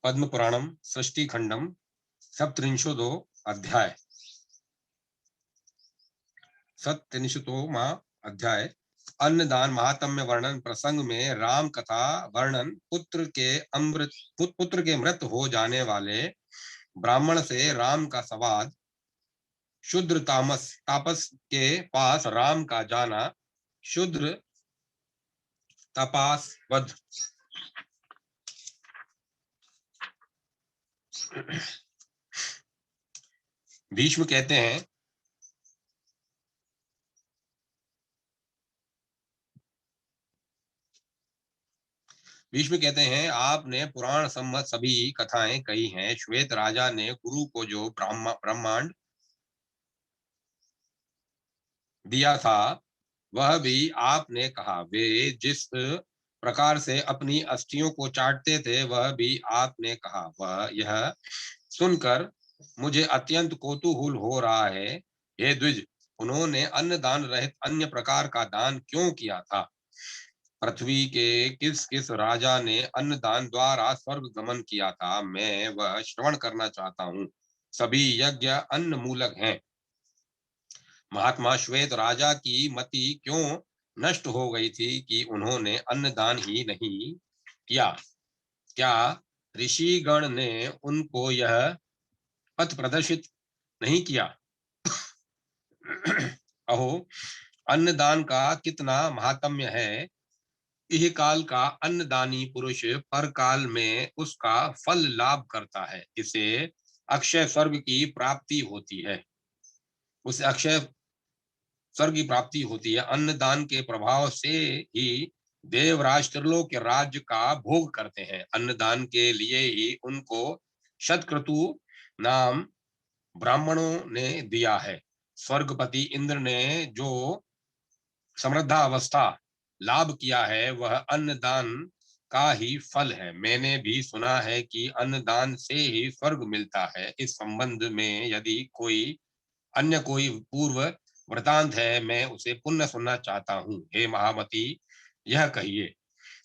पद्म पुराणम सृष्टि खंडम सप्तरिंशोदो अध्याय। 37वां अध्याय। अन्नदान महात्म्य वर्णन प्रसंग में राम कथा वर्णन। पुत्र के मृत हो जाने वाले ब्राह्मण से राम का संवाद। शूद्र तापस के पास राम का जाना। शूद्र तपास वध। भीष्म कहते हैं, आपने पुराण सम्मत सभी कथाएं कही हैं। श्वेत राजा ने गुरु को जो ब्रह्मांड दिया था वह भी आपने कहा। वे जिस प्रकार से अपनी अस्थियों को चाटते थे वह भी आपने कहा। वह यह सुनकर मुझे अत्यंत कौतूहल हो रहा है। हे द्विज, उन्होंने अन्नदान रहित अन्य प्रकार का दान क्यों किया था? पृथ्वी के किस किस राजा ने अन्नदान द्वारा स्वर्ग गमन किया था? मैं वह श्रवण करना चाहता हूँ। सभी यज्ञ अन्न मूलक हैं। महात्मा श्वेत राजा की मति क्यों नष्ट हो गई थी कि उन्होंने अन्नदान ही नहीं किया? क्या ऋषिगण ने उनको यह पथ प्रदर्शित नहीं किया? अहो, अन्नदान का कितना महात्म्य है। इह काल का अन्नदानी पुरुष पर काल में उसका फल लाभ करता है। इसे अक्षय स्वर्ग की प्राप्ति होती है। उसे अक्षय स्वर्ग की प्राप्ति होती है। अन्नदान के प्रभाव से ही देवराज त्रिलोक के राज्य का भोग करते हैं। अन्नदान के लिए ही उनको शतक्रतु नाम ब्राह्मणों ने दिया है। स्वर्गपति इंद्र ने जो समृद्धावस्था लाभ किया है वह अन्नदान का ही फल है। मैंने भी सुना है कि अन्नदान से ही स्वर्ग मिलता है। इस संबंध में यदि अन्य कोई पूर्व वृतांत है, मैं उसे पुनः सुनना चाहता हूँ। हे महामती, यह कहिए।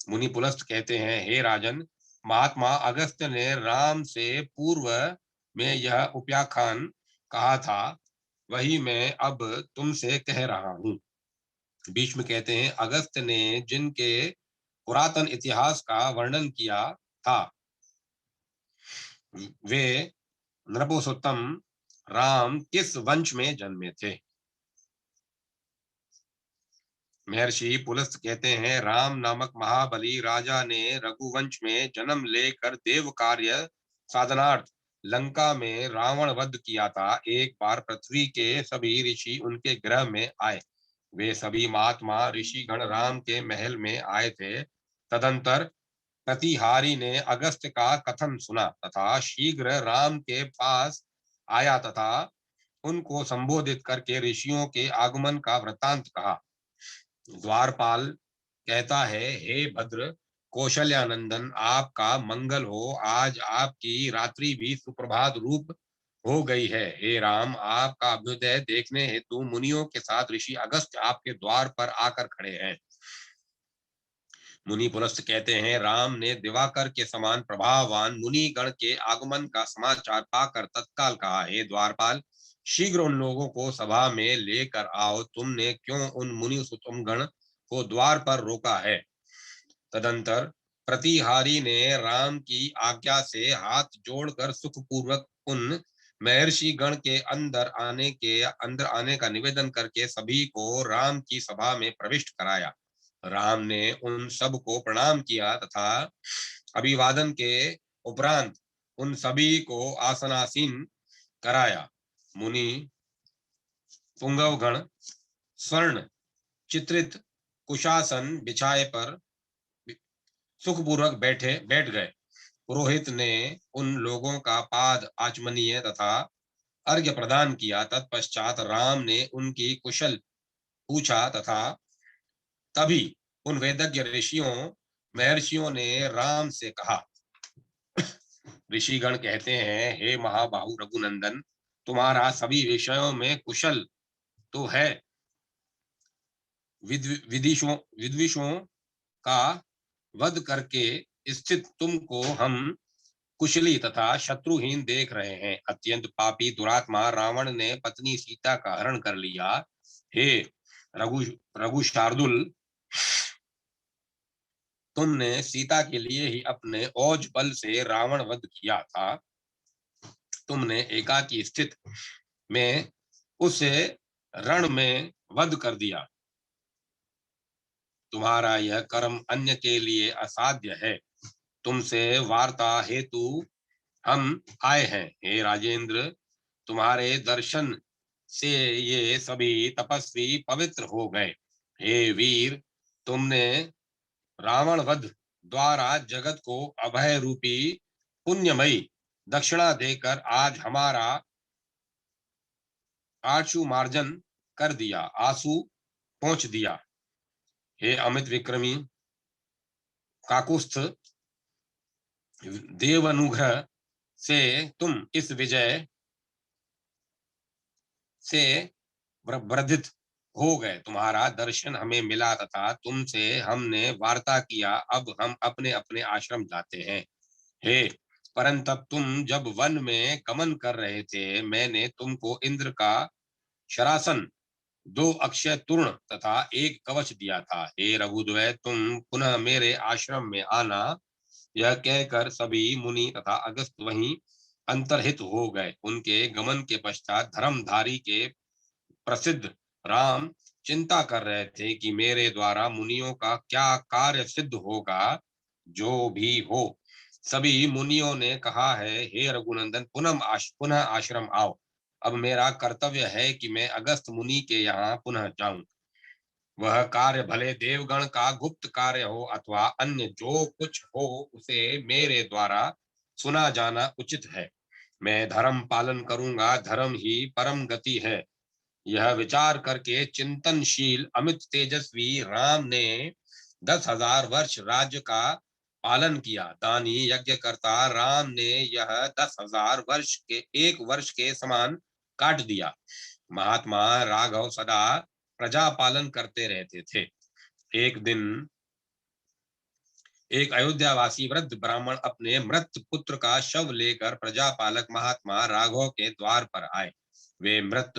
मुनि पुलस्त कहते हैं, हे राजन, महात्मा अगस्त्य ने राम से पूर्व में यह उपाख्यान कहा था, वही मैं अब तुमसे कह रहा हूँ। भीष्म कहते हैं, अगस्त्य ने जिनके पुरातन इतिहास का वर्णन किया था वे नृपोत्तम राम किस वंश में जन्मे थे? महर्षि पुलस्त कहते हैं, राम नामक महाबली राजा ने रघुवंश में जन्म लेकर देव कार्य साधनार्थ लंका में रावण वध किया था। एक बार पृथ्वी के सभी ऋषि उनके गृह में आए। वे सभी महात्मा ऋषिगण राम के महल में आए थे। तदंतर प्रतिहारी ने अगस्त्य का कथन सुना तथा शीघ्र राम के पास आया तथा उनको संबोधित करके ऋषियों के आगमन का वृतांत कहा। द्वारपाल कहता है, हे भद्र कौशल्यानंदन, आपका मंगल हो। आज आपकी रात्रि भी सुप्रभात रूप हो गई है। हे राम, आपका अभ्युदय देखने हेतु मुनियों के साथ ऋषि अगस्त्य आपके द्वार पर आकर खड़े हैं। मुनि पुलस्त कहते हैं, राम ने दिवाकर के समान प्रभाववान मुनि गण के आगमन का समाचार पाकर तत्काल कहा, हे द्वारपाल, शीघ्र उन लोगों को सभा में लेकर आओ। तुमने क्यों उन मुनि सुतम गण को द्वार पर रोका है? तदंतर प्रतिहारी ने राम की आज्ञा से हाथ जोड़कर सुखपूर्वक उन महर्षि गण के अंदर आने का निवेदन करके सभी को राम की सभा में प्रविष्ट कराया। राम ने उन सब को प्रणाम किया तथा अभिवादन के उपरांत उन सभी को आसनासीन कराया। मुनि पुंगव गण स्वर्ण चित्रित कुशासन बिछाए पर सुखपूर्वक बैठ गए। पुरोहित ने उन लोगों का पाद आचमनीय तथा अर्घ्य प्रदान किया। तत्पश्चात राम ने उनकी कुशल पूछा तथा तभी उन वेदज्ञ महर्षियों ने राम से कहा। ऋषिगण कहते हैं, हे महाबाहु रघुनंदन, तुम्हारा सभी विषयों में कुशल तो है। विद्विषों का वध करके स्थित तुमको हम कुशली तथा शत्रुहीन देख रहे हैं। अत्यंत पापी दुरात्मा रावण ने पत्नी सीता का हरण कर लिया। हे रघु रघु शार्दुल, तुमने सीता के लिए ही अपने ओज बल से रावण वध किया था। तुमने एकाकी स्थित में उसे रण में वध कर दिया। तुम्हारा यह कर्म अन्य के लिए असाध्य है। तुमसे वार्ता हेतु हम आए हैं। हे राजेंद्र, तुम्हारे दर्शन से ये सभी तपस्वी पवित्र हो गए। हे वीर, तुमने रावण वध द्वारा जगत को अभय रूपी पुण्यमयी दक्षिणा देकर आज हमारा आशु मार्जन कर दिया, आंसू पहुंच दिया। हे अमित विक्रमी काकुस्थ, देवानुग्रह से तुम इस विजय से वर्धित हो गए। तुम्हारा दर्शन हमें मिला तथा तुमसे हमने वार्ता किया। अब हम अपने अपने आश्रम जाते हैं। हे परंतप, तुम जब वन में गमन कर रहे थे, मैंने तुमको इंद्र का शरासन, 2 अक्षय तूर्ण तथा 1 कवच दिया था। हे रघुद्वय, तुम पुनः मेरे आश्रम में आना। यह कहकर सभी मुनि तथा अगस्त वहीं अंतर्हित हो गए। उनके गमन के पश्चात धर्मधारी के प्रसिद्ध राम चिंता कर रहे थे कि मेरे द्वारा मुनियों का क्या कार्य सिद्ध होगा। जो भी हो, सभी मुनियों ने कहा है, हे रघुनंदन, पुनः आश्रम आओ। अब मेरा कर्तव्य है कि मैं अगस्त मुनि के यहाँ पुनः जाऊं। वह कार्य भले देवगण का गुप्त कार्य हो अथवा अन्य जो कुछ हो, उसे मेरे द्वारा सुना जाना उचित है। मैं धर्म पालन करूंगा, धर्म ही परम गति है। यह विचार करके चिंतनशील अमित तेजस्वी राम ने 10,000 वर्ष राज्य का पालन किया। दानी यज्ञकर्ता राम ने यह 10,000 वर्ष के 1 वर्ष के समान काट दिया। महात्मा राघव सदा प्रजा पालन करते रहते थे। एक दिन एक अयोध्यावासी वृद्ध ब्राह्मण अपने मृत पुत्र का शव लेकर प्रजापालक महात्मा राघव के द्वार पर आए। वे मृत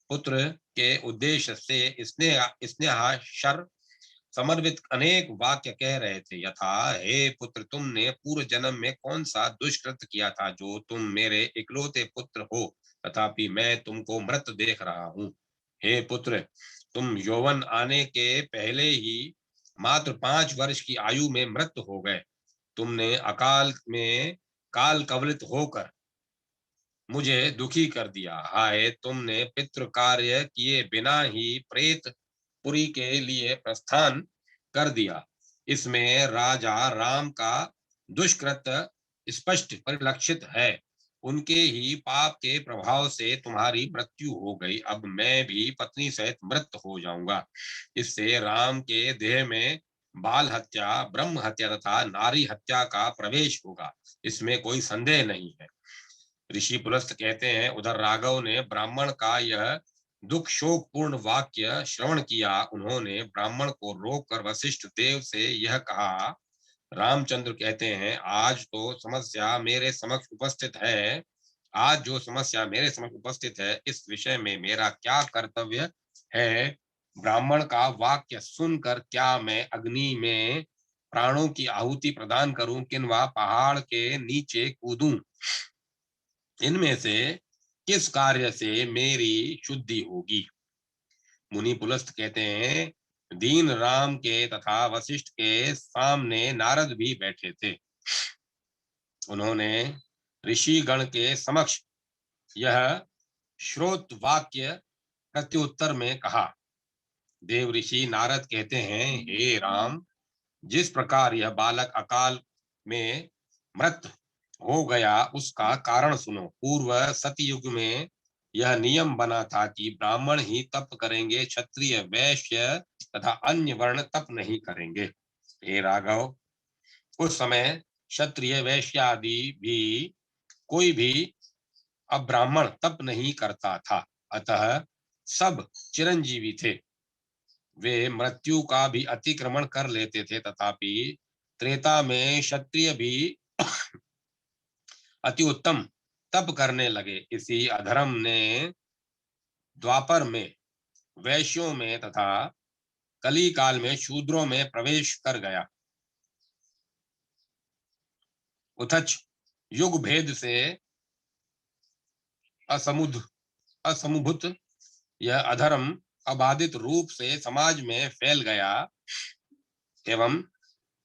पुत्र के उद्देश्य से स्नेहाशर समर्पित अनेक वाक्य कह रहे थे, यथा, हे पुत्र, तुमने पूर्व जन्म में कौन सा दुष्कृत किया था जो तुम मेरे इकलौते पुत्र हो, तथापि मैं तुमको मृत देख रहा हूँ। हे पुत्र, तुम यौवन आने के पहले ही मात्र 5 वर्ष की आयु में मृत हो गए। तुमने अकाल में काल कवलित होकर मुझे दुखी कर दिया। हाय, तुमने पितृ कार्य किए बिना ही प्रेत पुरी के लिए प्रस्थान कर दिया। इसमें राजा राम का दुष्कृत स्पष्ट परिलक्षित है। उनके ही पाप के प्रभाव से तुम्हारी मृत्यु हो गई। अब मैं भी पत्नी सहित मृत हो जाऊंगा। इससे राम के देह में बाल हत्या, ब्रह्म हत्या तथा नारी हत्या का प्रवेश होगा, इसमें कोई संदेह नहीं है। ऋषि पुलस्त कहते हैं, उधर राघव ने ब्राह्मण का यह दुख शोक पूर्ण वाक्य श्रवण किया। उन्होंने ब्राह्मण को रोककर वशिष्ठ देव से यह कहा। रामचंद्र कहते हैं, आज तो समस्या मेरे समक्ष उपस्थित है। आज जो समस्या मेरे समक्ष उपस्थित है, इस विषय में मेरा क्या कर्तव्य है। ब्राह्मण का वाक्य सुनकर क्या मैं अग्नि में प्राणों की आहुति प्रदान करूं, किंवा पहाड़ के नीचे कूदूं। इनमें से किस कार्य से मेरी शुद्धि होगी। मुनि पुलस्त कहते हैं, दीन राम के तथा वशिष्ठ के सामने नारद भी बैठे थे। उन्होंने ऋषि गण के समक्ष यह श्रोत वाक्य प्रत्युत्तर में कहा। देव ऋषि नारद कहते हैं, हे राम, जिस प्रकार यह बालक अकाल में मृत हो गया, उसका कारण सुनो। पूर्व सतयुग में यह नियम बना था कि ब्राह्मण ही तप करेंगे, क्षत्रिय, वैश्य तथा अन्य वर्ण तप नहीं करेंगे। हे राघव, उस समय क्षत्रिय, वैश्य आदि भी कोई भी अब्राह्मण तप नहीं करता था, अतः सब चिरंजीवी थे। वे मृत्यु का भी अतिक्रमण कर लेते थे। तथापि त्रेता में क्षत्रिय भी अति उत्तम तप करने लगे। इसी अधर्म ने द्वापर में वैश्यों में तथा कली काल में शूद्रों में प्रवेश कर गया। उथच युग भेद से असमुभूत यह अधर्म अबाधित रूप से समाज में फैल गया एवं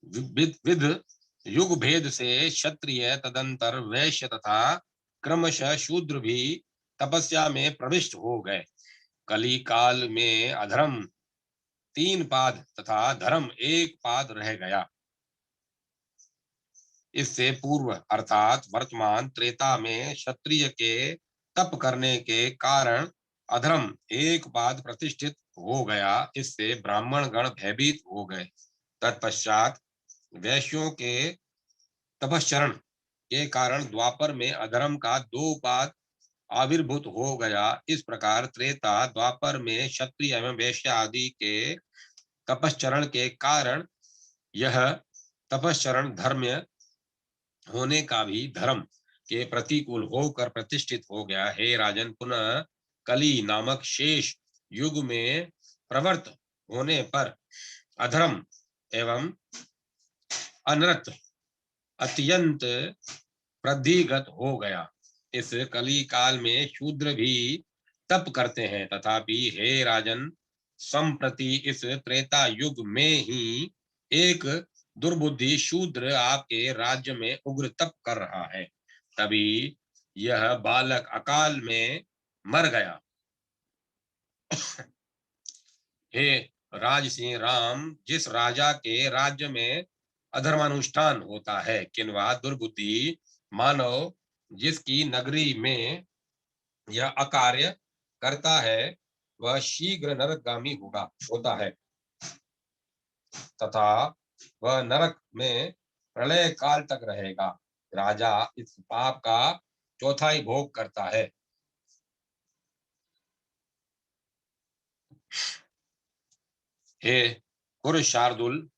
विध युग भेद से क्षत्रिय तदंतर वैश्य तथा क्रमशः शूद्र भी तपस्या में प्रविष्ट हो गए। कली काल में अधर्म 3 पाद तथा धर्म 1 पाद रह गया। इससे पूर्व अर्थात वर्तमान त्रेता में क्षत्रिय के तप करने के कारण अधर्म 1 पाद प्रतिष्ठित हो गया। इससे ब्राह्मण गण भयभीत हो गए। तत्पश्चात वैश्यों के तपश्चरण के कारण द्वापर में अधर्म का 2 पाद आविर्भूत हो गया। इस प्रकार त्रेता द्वापर में क्षत्रिय एवं वैश्य आदि के तपश्चरण के कारण यह तपश्चरण धर्म होने का भी धर्म के प्रतिकूल होकर प्रतिष्ठित हो गया। हे राजन, पुनः कली नामक शेष युग में प्रवृत्त होने पर अधर्म एवं अनर्थ अत्यंत वृद्धिगत हो गया। इस कली काल में शूद्र भी तप करते हैं, तथापि हे राजन, संप्रति इस त्रेता युग में ही एक दुर्बुद्धि शूद्र आपके राज्य में उग्र तप कर रहा है। तभी यह बालक अकाल में मर गया। हे राजसिंह राम, जिस राजा के राज्य में अधर्मानुष्ठान होता है, किंवा दुर्बुद्धि मानव जिसकी नगरी में यह अकार्य करता है, वह शीघ्र नरकगामी होता है तथा वह नरक में प्रलय काल तक रहेगा। राजा इस पाप का चौथाई भोग करता है। हे पुरुष शार्दुल,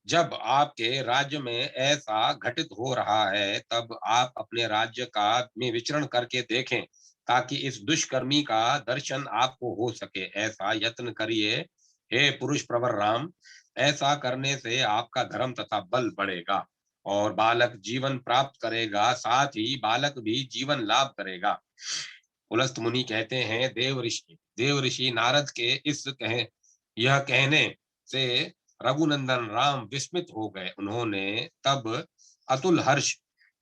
जब आपके राज्य में ऐसा घटित हो रहा है, तब आप अपने राज्य का में विचरण करके देखें, ताकि इस दुष्कर्मी का दर्शन आपको हो सके। ऐसा यत्न करिए हे पुरुष प्रवर राम। ऐसा करने से आपका धर्म तथा बल बढ़ेगा और बालक जीवन प्राप्त करेगा, साथ ही बालक भी जीवन लाभ करेगा। पुलस्त मुनि कहते हैं, देव ऋषि नारद के यह कहने से रघुनंदन राम विस्मित हो गए। उन्होंने तब अतुल हर्ष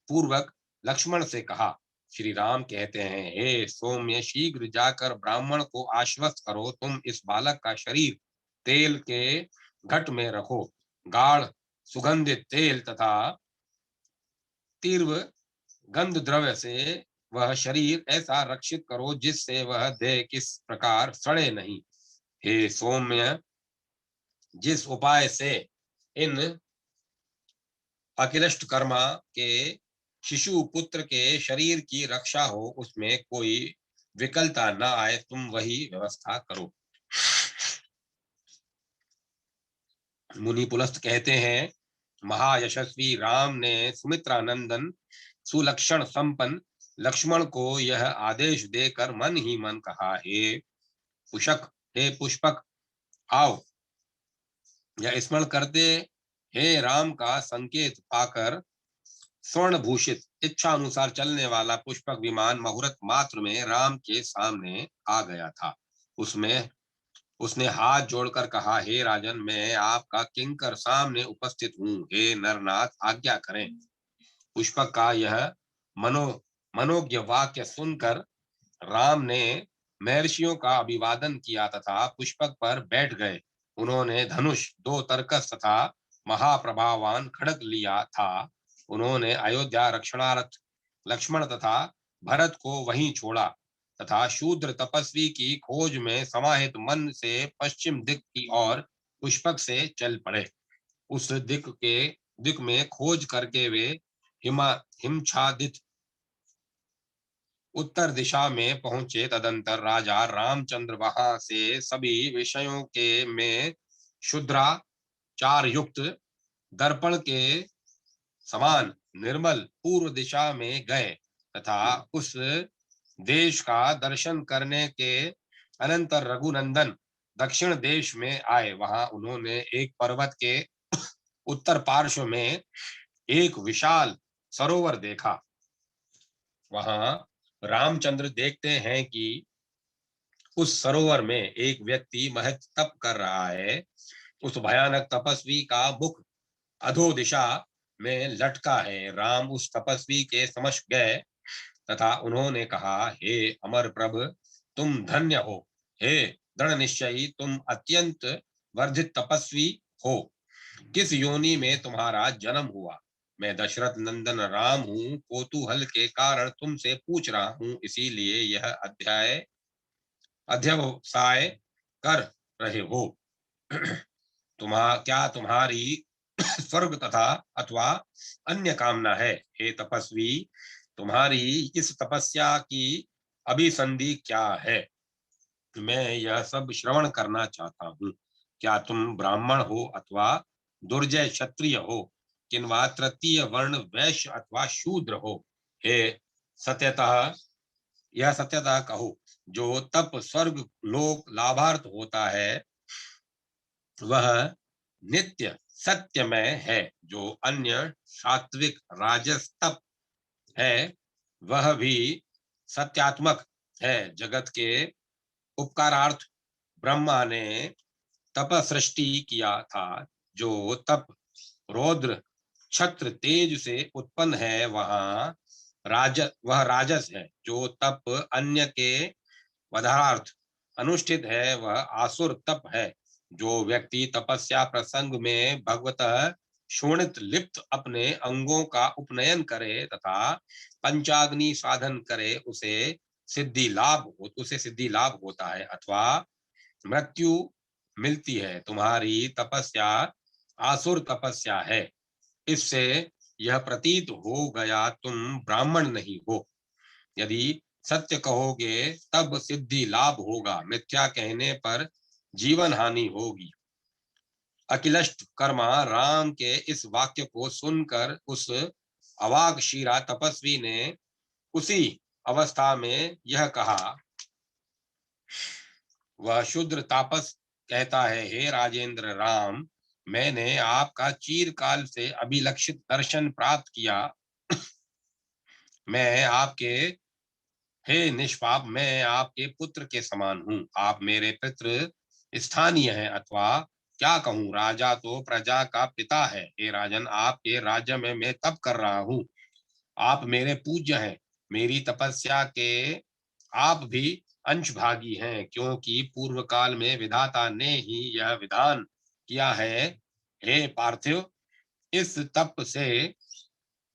पूर्वक लक्ष्मण से कहा। श्री राम कहते हैं, हे सौम्य, शीघ्र जाकर ब्राह्मण को आश्वस्त करो। तुम इस बालक का शरीर तेल के घट में रखो। गाढ़ सुगंधित तेल तथा तीव्र गंध द्रव्य से वह शरीर ऐसा रक्षित करो जिससे वह देह किस प्रकार सड़े नहीं। हे सौम्य, जिस उपाय से इन अकिलष्ट कर्मा के शिशु पुत्र के शरीर की रक्षा हो, उसमें कोई विकलता न आए, तुम वही व्यवस्था करो। मुनि पुलस्त कहते हैं, महायशस्वी राम ने सुमित्रा नंदन सुलक्षण संपन्न लक्ष्मण को यह आदेश देकर मन ही मन कहा, हे पुष्पक, आओ। यह स्मरण करते हे राम का संकेत पाकर स्वर्ण भूषित इच्छा अनुसार चलने वाला पुष्पक विमान मुहूर्त मात्र में राम के सामने आ गया था। उसने हाथ जोड़कर कहा, हे राजन, मैं आपका किंकर सामने उपस्थित हूँ। हे नरनाथ, आज्ञा करें। पुष्पक का यह मनोज्ञ वाक्य सुनकर राम ने महर्षियों का अभिवादन किया तथा पुष्पक पर बैठ गए। उन्होंने धनुष, 2 तरकस तथा महाप्रभावान खड्ग लिया था। उन्होंने अयोध्या रक्षणार्थ लक्ष्मण तथा भरत को वहीं छोड़ा तथा शूद्र तपस्वी की खोज में समाहित मन से पश्चिम दिक की ओर पुष्पक से चल पड़े। उस दिक में खोज करके वे हिमछादित उत्तर दिशा में पहुंचे। तदंतर राजा रामचंद्र वहां से सभी विषयों के में शुद्राचार युक्त दर्पण के समान निर्मल पूर्व दिशा में गए तथा उस देश का दर्शन करने के अनंतर रघुनंदन दक्षिण देश में आए। वहां उन्होंने एक पर्वत के उत्तर पार्श्व में एक विशाल सरोवर देखा। वहां रामचंद्र देखते हैं कि उस सरोवर में एक व्यक्ति महज तप कर रहा है। उस भयानक तपस्वी का मुख अधो दिशा में लटका है। राम उस तपस्वी के समक्ष गए तथा उन्होंने कहा, हे अमर प्रभ, तुम धन्य हो। हे दृढ़ निश्चयी, तुम अत्यंत वर्धित तपस्वी हो। किस योनि में तुम्हारा जन्म हुआ? मैं दशरथ नंदन राम हूँ। कौतूहल के कारण तुमसे पूछ रहा हूँ, इसीलिए यह अध्यवसाय कर रहे हो। क्या तुम्हारी स्वर्ग तथा अथवा अन्य कामना है? हे तपस्वी, तुम्हारी इस तपस्या की अभिसंधि क्या है? मैं यह सब श्रवण करना चाहता हूँ। क्या तुम ब्राह्मण हो अथवा दुर्जय क्षत्रिय हो, किंवा तृतीय वर्ण वैश्य अथवा शूद्र हो? हे सत्यतः यह सत्यतः कहो, जो तप स्वर्ग लोक लाभार्थ होता है वह नित्य सत्यमय है। जो अन्य सात्विक राजस तप है वह भी सत्यात्मक है। जगत के उपकारार्थ ब्रह्मा ने तप सृष्टि किया था। जो तप रौद्र छत्र तेज से उत्पन्न है वह राजस है। जो तप अन्य के वधार्थ अनुष्ठित है वह आसुर तप है। जो व्यक्ति तपस्या प्रसंग में भगवतः शोणित लिप्त अपने अंगों का उपनयन करे तथा पंचाग्नि साधन करे उसे सिद्धि लाभ होता है अथवा मृत्यु मिलती है। तुम्हारी तपस्या आसुर तपस्या है। इससे यह प्रतीत हो गया तुम ब्राह्मण नहीं हो। यदि सत्य कहोगे तब सिद्धि लाभ होगा, मिथ्या कहने पर जीवन हानि होगी। अखिलष्ट कर्मा राम के इस वाक्य को सुनकर उस अवाक शीरा तपस्वी ने उसी अवस्था में यह कहा। वह शूद्र तापस कहता है, हे राजेंद्र राम, मैंने आपका चीरकाल से अभिलक्षित दर्शन प्राप्त किया। मैं आपके हे निष्पाप, मैं आपके पुत्र के समान हूँ। आप मेरे पितृ स्थानीय हैं, अथवा क्या कहूँ, राजा तो प्रजा का पिता है। हे राजन, आपके राज्य में मैं तप कर रहा हूँ। आप मेरे पूज्य हैं। मेरी तपस्या के आप भी अंश भागी हैं, क्योंकि पूर्व काल में विधाता ने ही यह विधान किया है। हे पार्थिव, इस तप से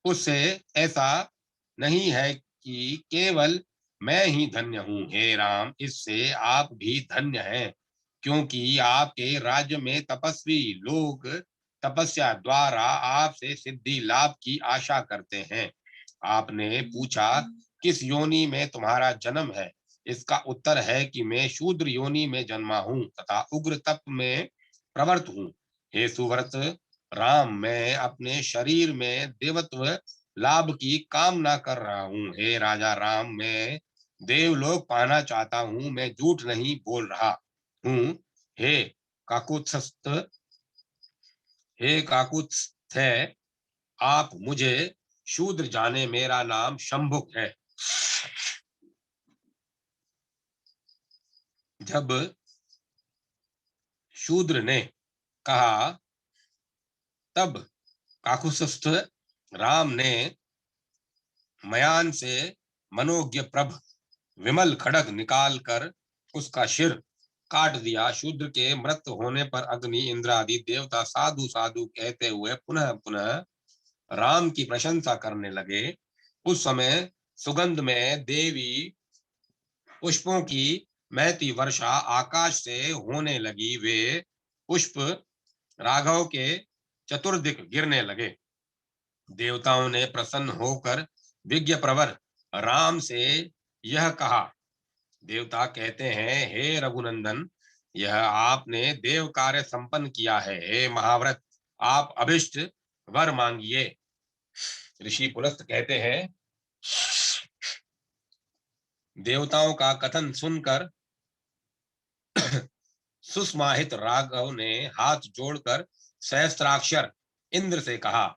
उससे ऐसा नहीं है कि केवल मैं ही धन्य हूँ। हे राम, इससे आप भी धन्य हैं, क्योंकि आपके राज्य में तपस्वी लोग तपस्या द्वारा आपसे सिद्धि लाभ की आशा करते हैं। आपने पूछा, किस योनि में तुम्हारा जन्म है? इसका उत्तर है कि मैं शूद्र योनि में जन्मा हूँ तथा उग्र तप में प्रवृत्त हूँ। हे सुव्रत राम, मैं अपने शरीर में देवत्व लाभ की कामना कर रहा हूँ। हे राजा राम, मैं देवलोक पाना चाहता हूँ, मैं झूठ नहीं बोल रहा हूँ। हे काकुत्स्थ हे काकुत्स्थ आप मुझे शूद्र जाने, मेरा नाम शंभुक है। जब शूद्र ने कहा तब काकुत्स्थ राम ने मयान से मनोज्ञ प्रभ विमल खड़ग निकाल कर उसका सिर काट दिया। शूद्र के मृत होने पर अग्नि इंद्र आदि देवता साधु साधु कहते हुए पुनः पुनः राम की प्रशंसा करने लगे। उस समय सुगंध में देवी पुष्पों की महती वर्षा आकाश से होने लगी। वे पुष्प राघव के चतुर्दिक गिरने लगे। देवताओं ने प्रसन्न होकर विज्ञ प्रवर राम से यह कहा। देवता कहते हैं, हे रघुनंदन, यह आपने देव कार्य संपन्न किया है। हे महाव्रत, आप अभिष्ट वर मांगिए। ऋषि पुलस्त कहते हैं, देवताओं का कथन सुनकर सुस्माहित राघव ने हाथ जोड़कर सहस्त्राक्षर इंद्र से कहा।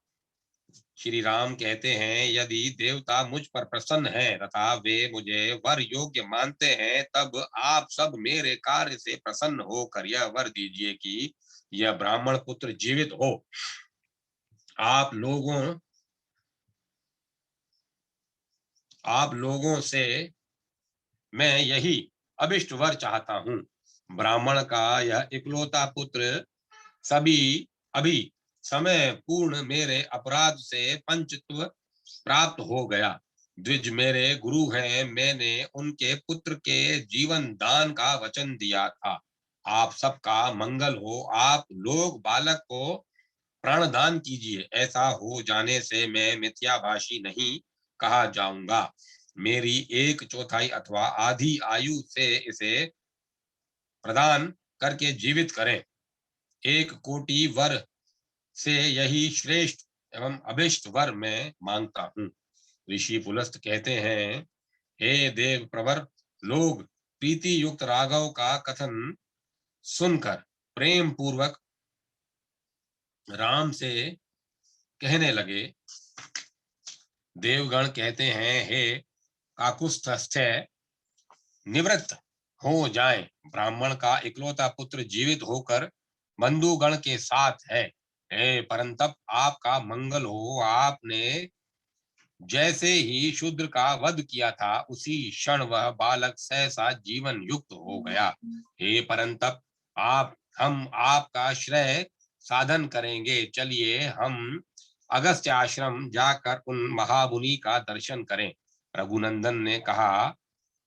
श्री राम कहते हैं, यदि देवता मुझ पर प्रसन्न हैं तथा वे मुझे वर योग्य मानते हैं, तब आप सब मेरे कार्य से प्रसन्न होकर यह वर दीजिए कि यह ब्राह्मण पुत्र जीवित हो। आप लोगों से मैं यही अभिष्ट वर चाहता हूँ। ब्राह्मण का यह इकलौता पुत्र सभी अभी समय पूर्ण मेरे अपराध से पंचत्व प्राप्त हो गया। द्विज मेरे गुरु हैं, मैंने उनके पुत्र के जीवन दान का वचन दिया था। आप सबका मंगल हो। आप लोग बालक को प्राणदान कीजिए। ऐसा हो जाने से मैं मिथ्याभाषी नहीं कहा जाऊंगा। मेरी 1/4 अथवा आधी आयु से इसे प्रदान करके जीवित करें। 1 कोटि वर से यही श्रेष्ठ एवं अभिष्ट वर मैं मांगता हूँ। ऋषि पुलस्त कहते हैं, हे देव प्रवर, लोग प्रीति युक्त राघव का कथन सुनकर प्रेम पूर्वक राम से कहने लगे। देवगण कहते हैं, हे काकुत्स्थ निवृत्त हो जाएं। ब्राह्मण का इकलौता पुत्र जीवित होकर बंधुगण के साथ है। हे परंतप, आपका मंगल हो। आपने जैसे ही शूद्र का वध किया था, उसी क्षण वह बालक सहसा जीवन युक्त हो गया। हे परंतप, हम आपका श्रेय साधन करेंगे। चलिए हम अगस्त्य आश्रम जाकर उन महामुनि का दर्शन करें। रघुनंदन ने कहा,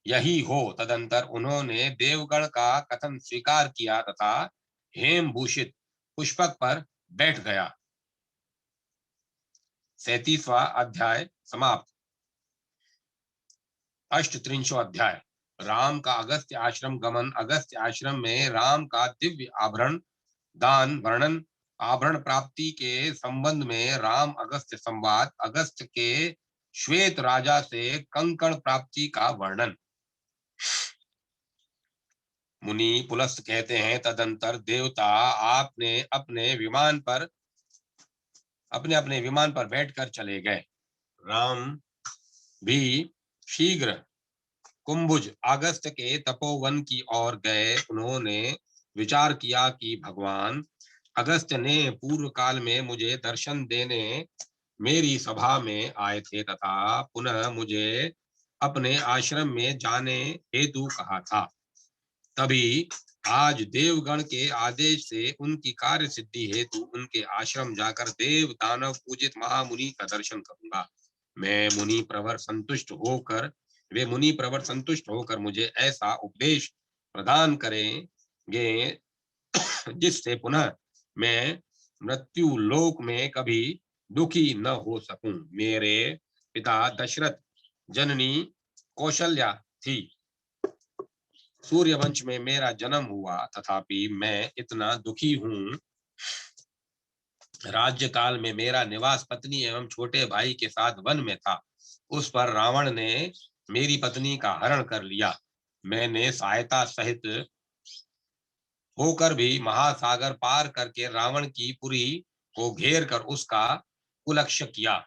यही हो। तदंतर उन्होंने देवगण का कथन स्वीकार किया तथा हेम भूषित पुष्पक पर बैठ गया। 37वां अध्याय समाप्त। अष्टत्रिंशो अध्याय। राम का अगस्त्य आश्रम गमन। अगस्त्य आश्रम में राम का दिव्य आभरण दान वर्णन। आभरण प्राप्ति के संबंध में राम अगस्त्य संवाद। अगस्त्य के श्वेत राजा से कंकण प्राप्ति का वर्णन। मुनि पुलस्त कहते हैं, तदंतर देवता अपने अपने विमान पर बैठकर चले गए। राम भी शीघ्र कुंभुज अगस्त के तपोवन की ओर गए। उन्होंने विचार किया कि भगवान अगस्त्य ने पूर्व काल में मुझे दर्शन देने मेरी सभा में आए थे तथा पुनः मुझे अपने आश्रम में जाने हेतु कहा था। तभी आज देवगण के आदेश से उनकी कार्य सिद्धि हेतु उनके आश्रम जाकर देव दानव पूजित महामुनि का दर्शन करूंगा। वे मुनि प्रवर संतुष्ट होकर मुझे ऐसा उपदेश प्रदान करेंगे जिससे पुनः मैं मृत्यु लोक में कभी दुखी न हो सकूं। मेरे पिता दशरथ, जननी कौशल्या थी। सूर्यवंश में मेरा जन्म हुआ, तथापि मैं इतना दुखी हूं। राज्य काल में मेरा निवास पत्नी एवं छोटे भाई के साथ वन में था। उस पर रावण ने मेरी पत्नी का हरण कर लिया। मैंने सहायता सहित होकर भी महासागर पार करके रावण की पुरी को घेर कर उसका कुलक्ष्य किया।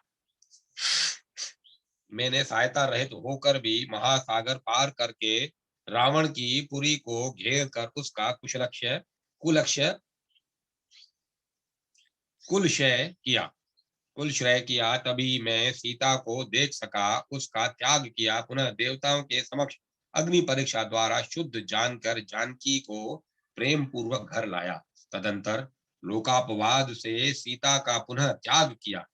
मैंने सहायता रहित होकर भी महासागर पार करके रावण की पुरी को घेर कर उसका कुलश्रय किया। तभी मैं सीता को देख सका, उसका त्याग किया। पुनः देवताओं के समक्ष अग्नि परीक्षा द्वारा शुद्ध जानकर जानकी को प्रेम पूर्वक घर लाया। तदंतर लोकापवाद से सीता का पुनः त्याग किया।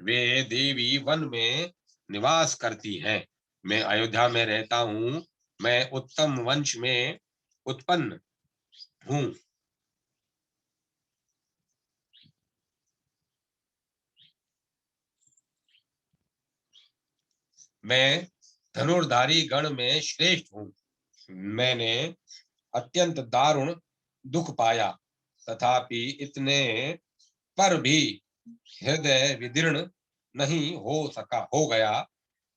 वे देवी वन में निवास करती हैं। मैं अयोध्या में रहता हूँ। मैं उत्तम वंश में उत्पन्न हूँ। मैं धनुर्धारी गण में श्रेष्ठ हूँ। मैंने अत्यंत दारुण दुख पाया, तथापि इतने पर भी हृदय विदीर्ण नहीं हो गया।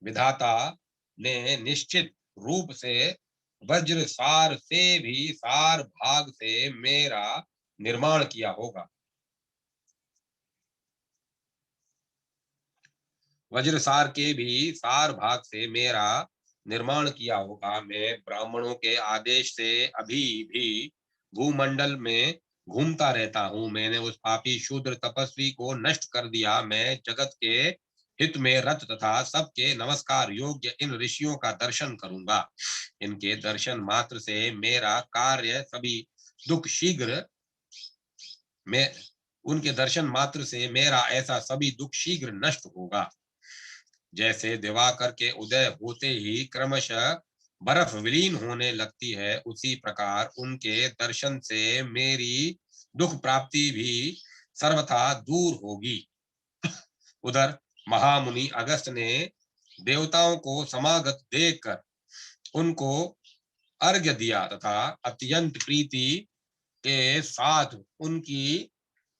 विधाता ने निश्चित रूप से वज्र सार से भी सार भाग से मेरा निर्माण किया होगा। वज्र सार के भी सार भाग से मेरा निर्माण किया होगा। मैं ब्राह्मणों के आदेश से अभी भी भूमंडल में घूमता रहता हूँ। मैंने उस पापी शूद्र तपस्वी को नष्ट कर दिया। मैं जगत के हित में रत तथा सबके नमस्कार योग्य इन ऋषियों का दर्शन करूंगा। इनके दर्शन मात्र से मेरा कार्य सभी दुख शीघ्र में उनके दर्शन मात्र से मेरा ऐसा सभी दुख शीघ्र नष्ट होगा। जैसे दिवाकर के उदय होते ही क्रमशः बर्फ विलीन होने लगती है, उसी प्रकार उनके दर्शन से मेरी दुख प्राप्ति भी सर्वथा दूर होगी। उधर महामुनि अगस्त ने देवताओं को समागत देखकर उनको अर्घ्य दिया तथा अत्यंत प्रीति के साथ उनकी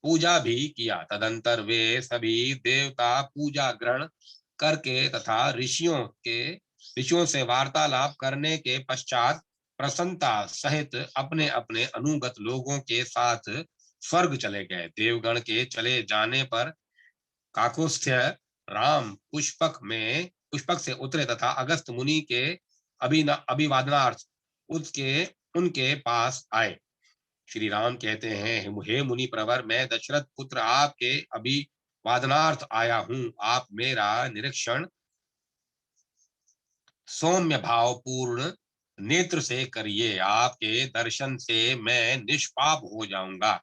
पूजा भी किया। तदंतर वे सभी देवता पूजा ग्रहण करके तथा ऋषियों से वार्तालाप करने के पश्चात प्रसन्नता सहित अपने अपने अनुगत लोगों के साथ स्वर्ग चले गए। देवगण के चले जाने पर काकुस्थ्य राम पुष्पक से उतरे तथा अगस्त मुनि के अभिवादनार्थ उसके उनके पास आए। श्री राम कहते हैं, हे मुनि प्रवर, मैं दशरथ पुत्र आपके अभिवादनार्थ आया हूँ। आप मेरा निरीक्षण सौम्य भाव पूर्ण नेत्र से करिए। आपके दर्शन से मैं निष्पाप हो जाऊंगा,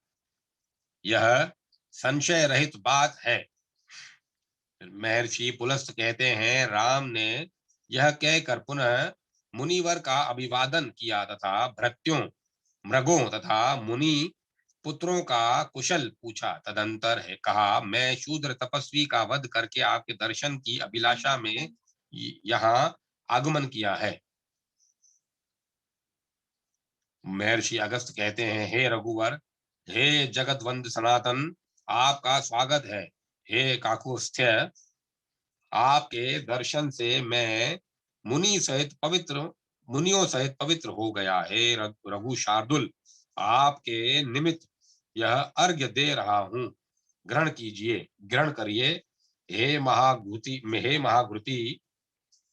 यह संशय रहित बात है। महर्षि पुलस्त कहते हैं, राम ने यह कहकर पुनः मुनिवर का अभिवादन किया तथा भृत्यों मृगों तथा मुनि पुत्रों का कुशल पूछा। तदंतर है कहा, मैं शूद्र तपस्वी का वध करके आपके दर्शन की अभिलाषा में यहाँ आगमन किया है। महर्षि अगस्त कहते हैं, हे रघुवर, हे जगतवंद सनातन, आपका स्वागत है। हे काकुस्थ्य, आपके दर्शन से मैं मुनियों सहित पवित्र हो गया। हे रघु शार्दुल, आपके निमित्त यह अर्घ्य दे रहा हूँ, ग्रहण कीजिए, ग्रहण करिए। हे महाघुति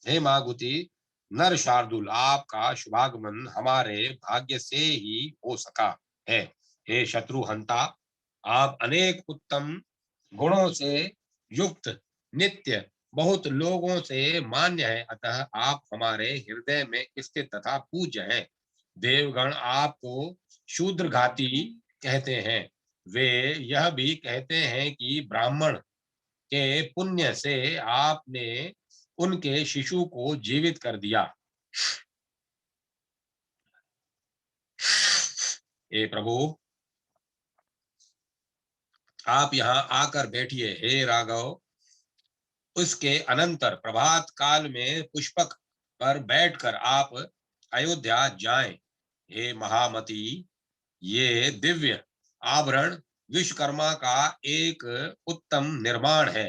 हे महाघुति नर शार्दुल, आपका शुभागमन हमारे भाग्य से ही हो सका है। हे शत्रुहंता, आप अनेक उत्तम गुणों से युक्त नित्य बहुत लोगों से मान्य है, अतः आप हमारे हृदय में स्थित तथा पूज्य हैं। देवगण आपको शूद्रघाती कहते हैं। वे यह भी कहते हैं कि ब्राह्मण के पुण्य से आपने उनके शिशु को जीवित कर दिया। हे प्रभु, आप यहाँ आकर बैठिए। हे राघव, उसके अनंतर प्रभात काल में पुष्पक पर बैठकर आप अयोध्या जाएं। हे महामती, ये दिव्य आभरण विश्वकर्मा का एक उत्तम निर्माण है।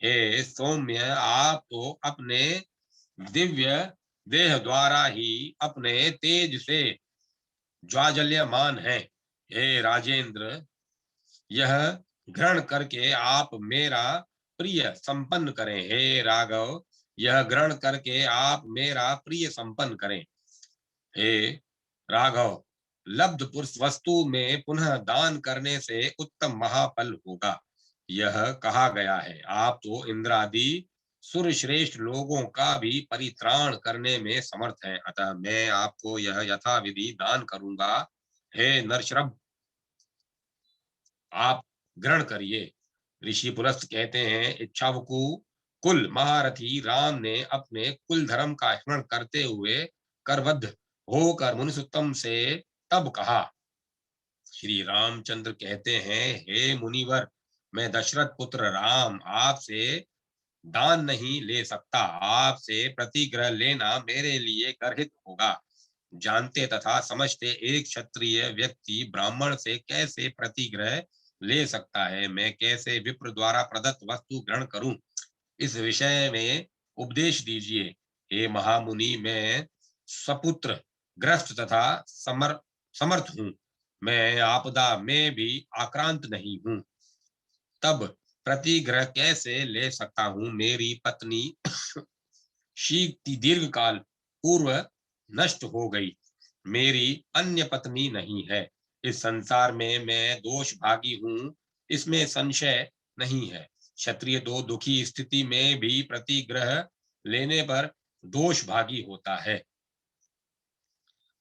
हे सौम्य, आप तो अपने दिव्य देह द्वारा ही अपने तेज से ज्वाजल्यमान है। हे राजेंद्र, यह ग्रहण करके आप मेरा प्रिय संपन्न करें। हे राघव, यह ग्रहण करके आप मेरा प्रिय संपन्न करें। हे राघव, लब्ध पुरुष वस्तु में पुनः दान करने से उत्तम महाफल होगा, यह कहा गया है। आप तो इंद्रादि सुर श्रेष्ठ लोगों का भी परित्राण करने में समर्थ हैं, अतः मैं आपको यह यथाविधि दान करूंगा। हे नरश्रभ, आप ग्रहण करिए। ऋषि पुलस्त कहते हैं, इच्छावकु कुल महारथी राम ने अपने कुल धर्म का स्मरण करते हुए करबद्ध होकर मुनिसुत्तम से तब कहा। श्री रामचंद्र कहते हैं, हे मुनिवर, मैं दशरथ पुत्र राम आपसे दान नहीं ले सकता। आपसे प्रतिग्रह लेना मेरे लिए गर्हित होगा। जानते तथा समझते एक क्षत्रिय व्यक्ति ब्राह्मण से कैसे प्रतिग्रह ले सकता है? मैं कैसे विप्र द्वारा प्रदत्त वस्तु ग्रहण करूं? इस विषय में उपदेश दीजिए। हे महामुनि, मैं सपुत्र ग्रस्त तथा समर्थ हूँ। मैं आपदा में भी आक्रांत नहीं हूँ। तब प्रतिग्रह कैसे ले सकता हूँ? मेरी पत्नी दीर्घ काल पूर्व नष्ट हो गई। मेरी अन्य पत्नी नहीं है। इस संसार में मैं दोष भागी हूँ, इसमें संशय नहीं है। क्षत्रिय तो दुखी स्थिति में भी प्रतिग्रह लेने पर दोष भागी होता है।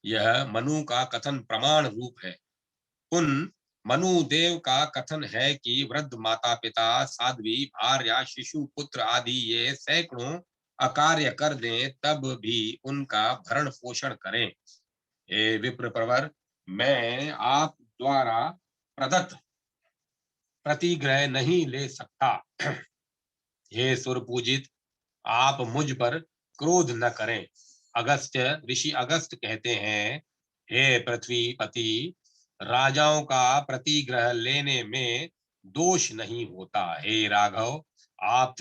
यह मनु का कथन प्रमाण रूप है। उन मनुदेव का कथन है कि वृद्ध माता पिता, साध्वी भार्या, शिशु पुत्र आदि ये सैकड़ों अकार्य कर दें तब भी उनका भरण पोषण करें। हे विप्र प्रवर, मैं आप द्वारा प्रदत्त प्रतिग्रह नहीं ले सकता। हे सुर पूजित, आप मुझ पर क्रोध न करें। अगस्त्य ऋषि अगस्त कहते हैं, हे पृथ्वी पति, राजाओं का प्रतिग्रह लेने में दोष नहीं होता। हे राघव, आप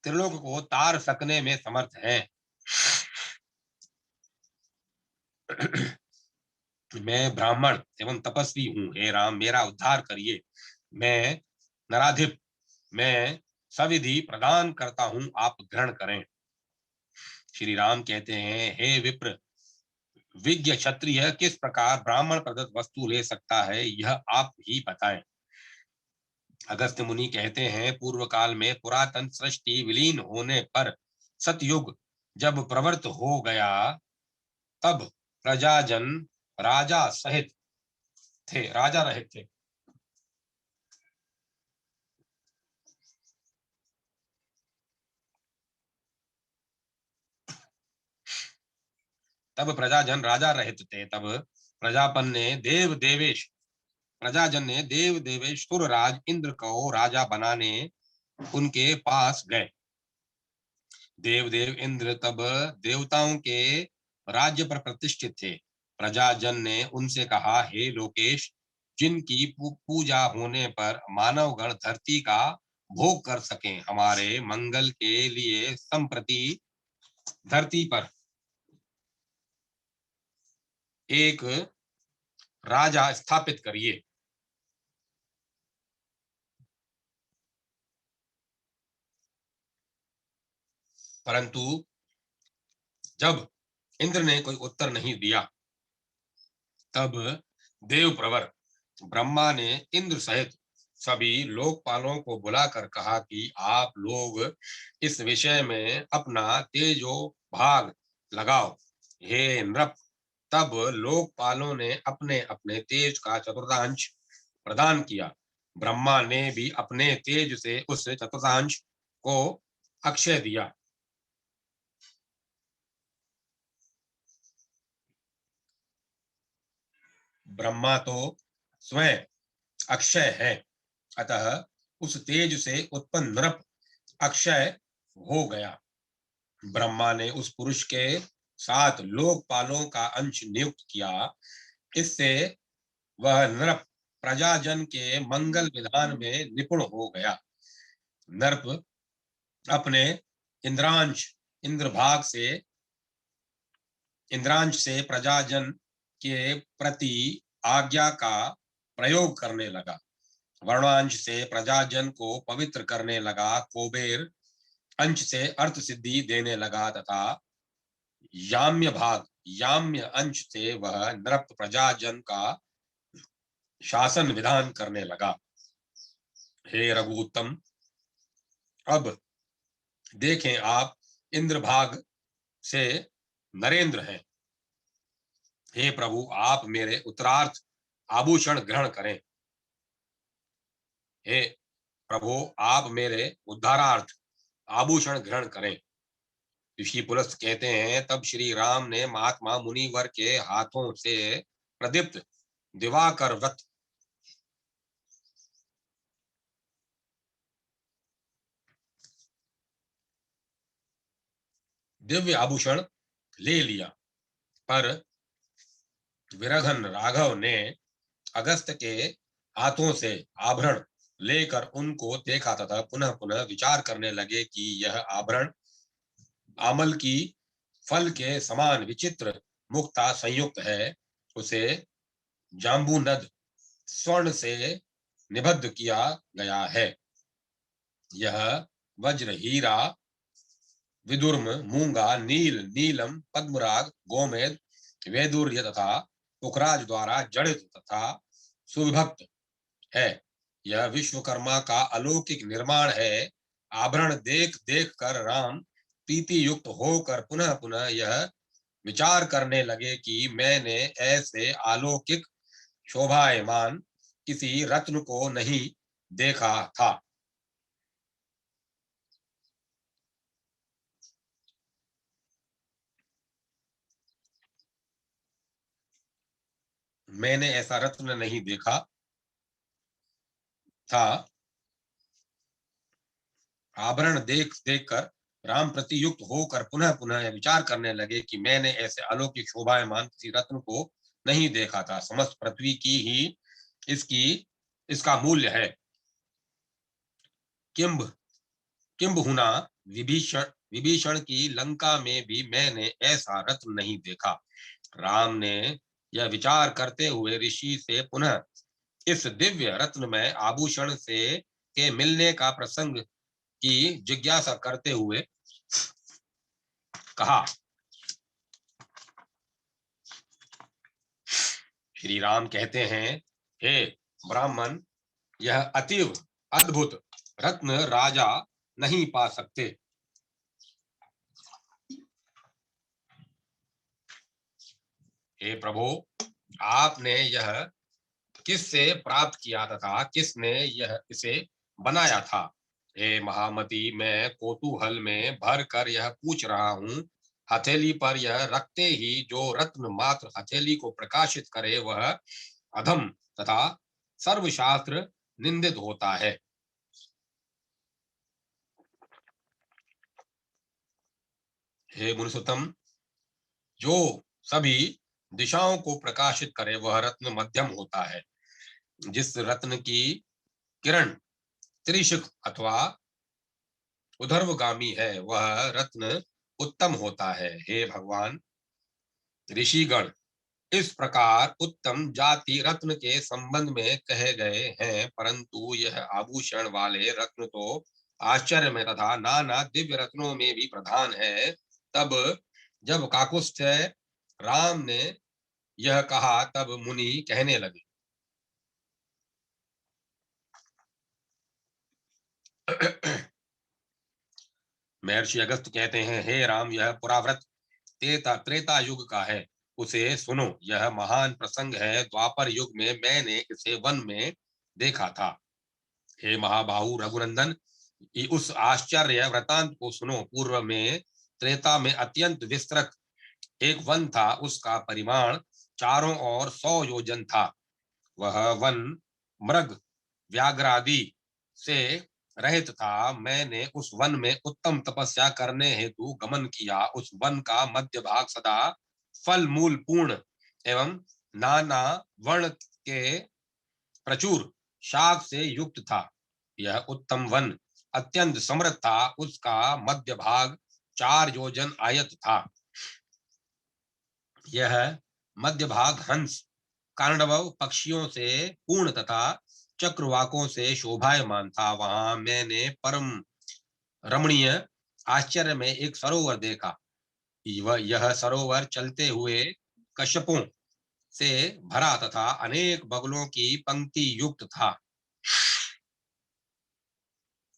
त्रिलोक को तार सकने में समर्थ हैं। मैं ब्राह्मण एवं तपस्वी हूँ। हे राम, मेरा उद्धार करिए। मैं नराधिप, मैं सविधि प्रदान करता हूँ, आप ग्रहण करें। श्री राम कहते हैं, हे विप्र, विज्ञ क्षत्रिय किस प्रकार ब्राह्मण प्रदत्त वस्तु ले सकता है, यह आप ही बताएं। अगस्त्य मुनि कहते हैं, पूर्व काल में पुरातन सृष्टि विलीन होने पर सतयुग जब प्रवृत्त हो गया, तब प्रजाजन राजा सहित राजा रहे थे। तब प्रजाजन राजा रहित थे। तब प्रजापन ने देव देवेश प्रजाजन ने देव देवेश सुरराज इंद्र को राजा बनाने उनके पास गए। देव देव इंद्र तब देवताओं के राज्य पर प्रतिष्ठित थे। प्रजाजन ने उनसे कहा, हे लोकेश, जिनकी पूजा होने पर मानवगण धरती का भोग कर सकें, हमारे मंगल के लिए संप्रति धरती पर एक राजा स्थापित करिए। परंतु जब इंद्र ने कोई उत्तर नहीं दिया, तब देव प्रवर ब्रह्मा ने इंद्र सहित सभी लोकपालों को बुलाकर कहा कि आप लोग इस विषय में अपना तेजो भाग लगाओ। हे नृप, तब लोकपालों ने अपने अपने तेज का चतुर्थांश प्रदान किया। ब्रह्मा ने भी अपने तेज से उस चतुर्थांश को अक्षय दिया। ब्रह्मा तो स्वयं अक्षय है, अतः उस तेज से उत्पन्न नृप अक्षय हो गया। ब्रह्मा ने उस पुरुष के साथ लोकपालों का अंश नियुक्त किया। इससे वह नृप प्रजाजन के मंगल विधान में निपुण हो गया। नृप अपने इंद्रांश इंद्रभाग से इंद्रांश से प्रजाजन के प्रति आज्ञा का प्रयोग करने लगा। वर्णांश से प्रजाजन को पवित्र करने लगा। कुबेर अंश से अर्थ सिद्धि देने लगा तथा याम्य अंश से वह नृप प्रजाजन का शासन विधान करने लगा। हे रघुत्तम, अब देखें, आप इंद्रभाग से नरेंद्र हैं। हे प्रभु, आप मेरे उत्तरार्थ आभूषण ग्रहण करें। हे प्रभु, आप मेरे उद्धारार्थ आभूषण ग्रहण करें। ऋषि पुलस्त कहते हैं, तब श्री राम ने महात्मा मुनिवर के हाथों से प्रदीप्त दिवाकर व्रत दिव्य आभूषण ले लिया। पर विरघन राघव ने अगस्त के हाथों से आभरण लेकर उनको देखा तथा पुनः पुनः विचार करने लगे कि यह आभरण आमल की फल के समान विचित्र मुक्ता संयुक्त है। उसे जाम्बूनद स्वर्ण से निबद्ध किया गया है। यह वज्र, हीरा, विदुर्म, मूंगा, नील, नीलम, पद्मराग, गोमेद, वैदुर्य तथा पुखराज द्वारा जड़ित तथा सुविभक्त है। यह विश्वकर्मा का अलौकिक निर्माण है। आभरण देख देख कर राम प्रीति युक्त होकर पुनः पुनः यह विचार करने लगे कि मैंने ऐसे अलौकिक शोभायमान किसी रत्न को नहीं देखा था। मैंने ऐसा रत्न नहीं देखा था। आभरण देख देख कर राम प्रतियुक्त होकर पुनः पुनः यह विचार करने लगे कि मैंने ऐसे अलौकिक शोभायमान किसी रत्न को नहीं देखा था। समस्त पृथ्वी की ही इसकी इसका मूल्य है। किंब किंब हुना विभीषण विभीषण की लंका में भी मैंने ऐसा रत्न नहीं देखा। राम ने यह विचार करते हुए ऋषि से पुनः इस दिव्य रत्न में आभूषण से के मिलने का प्रसंग की जिज्ञासा करते हुए कहा। श्री राम कहते हैं, हे ब्राह्मण, यह अतीव अद्भुत रत्न राजा नहीं पा सकते। हे प्रभु, आपने यह किससे प्राप्त किया तथा किसने यह इसे बनाया था? हे महामती, मैं कौतूहल में भर कर यह पूछ रहा हूँ। हथेली पर यह रखते ही जो रत्न मात्र हथेली को प्रकाशित करे वह अधम तथा सर्वशास्त्र निंदित होता है। हे मुनिसुतम, जो सभी दिशाओं को प्रकाशित करे वह रत्न मध्यम होता है। जिस रत्न की किरण त्रिशिख अथवा उधर्वगामी है वह रत्न उत्तम होता है। हे भगवान, ऋषिगण इस प्रकार उत्तम जाति रत्न के संबंध में कहे गए हैं, परंतु यह आभूषण वाले रत्न तो आश्चर्य में तथा नाना दिव्य रत्नों में भी प्रधान है। तब जब काकुस्थ राम ने यह कहा तब मुनि कहने लगे, महर्षि अगस्त कहते हैं, हे राम, यह पुराव्रत त्रेता युग का है, उसे सुनो। यह महान प्रसंग है। द्वापर युग में मैंने इसे वन में देखा था। हे महाबाहु रघुनंदन, उस आश्चर्य वृतांत को सुनो। पूर्व में त्रेता में अत्यंत विस्तृत एक वन था। उसका परिमाण चारों ओर 100 योजन था। वह वन मृग व्याघ्रादि से रहित था। मैंने उस वन में उत्तम तपस्या करने हेतु गमन किया। उस वन का मध्य भाग सदा फल मूल पूर्ण एवं नाना वर्ण के प्रचुर शाक से युक्त था। यह उत्तम वन अत्यंत समृद्ध था। उसका मध्य भाग 4 योजन आयत था। यह मध्य भाग हंस, कार्णव पक्षियों से पूर्ण तथा चक्रवाकों से शोभायमान था। वहां मैंने परम रमणीय आश्चर्य में एक सरोवर देखा। यह सरोवर चलते हुए कश्यपों से भरा तथा अनेक बगुलों की पंक्ति युक्त था।